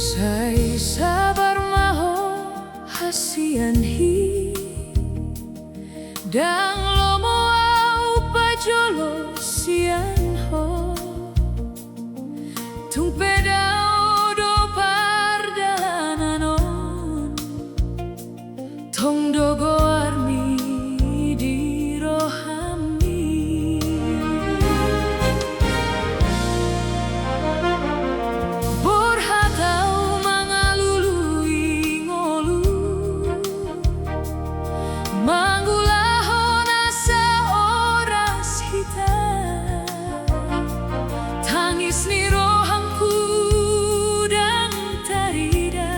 Sai sabar maho hasian hi Dang lomo au pajolo sian ho Tung pedao do pardalanon Tong dogo armi di rohami Borhatau mangalului ngolu Manggulaho nasa oras hita Tangis ni rohamku dan tarida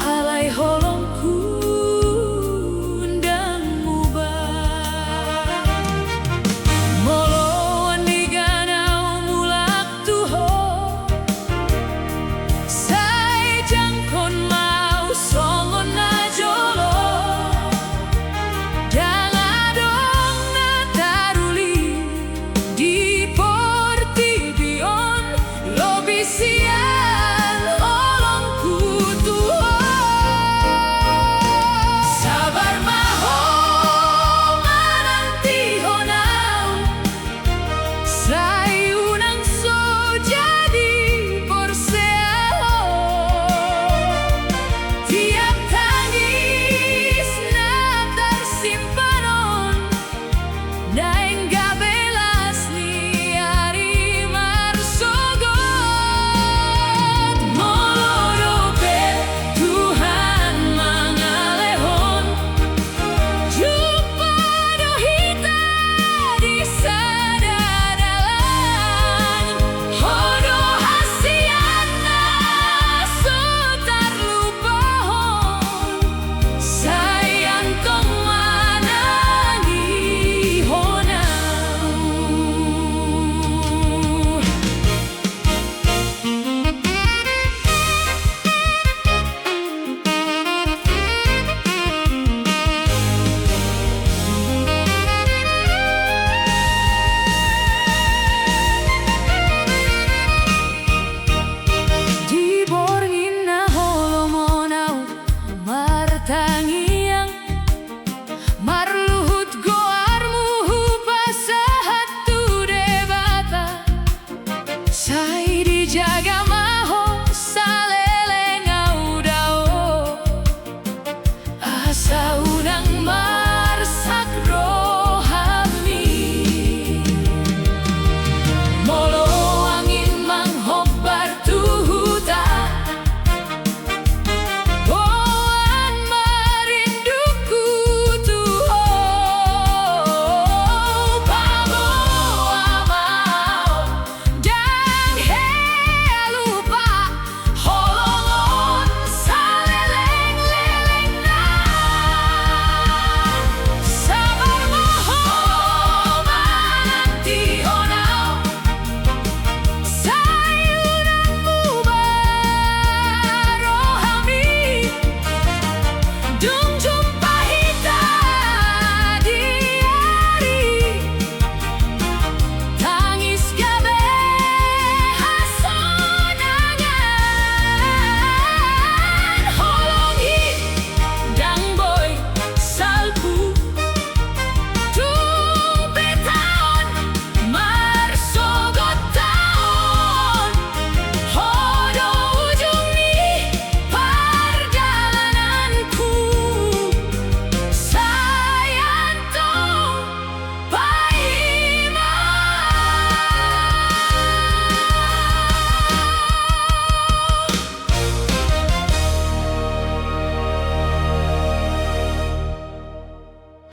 Halai holongku dan mubah Molo ni ganau mulak tuho Sai jangkon mau songon na jolo Dan adong na taruli di portidion Lobi sian olongku tuho Sabar maho mananti honau Sai unang so jadi porseo Tiap tangis na tersimpanon Na enggak belas ni hari marsogot Molodope Tuhan mangalehon Jumpa dohita di sadadalan Hodo hasiana sotar lupahon Sayang kong manangi honau Di borngina holomonau martangiang Marluhut goarmu pasahatu debata Sai dijaga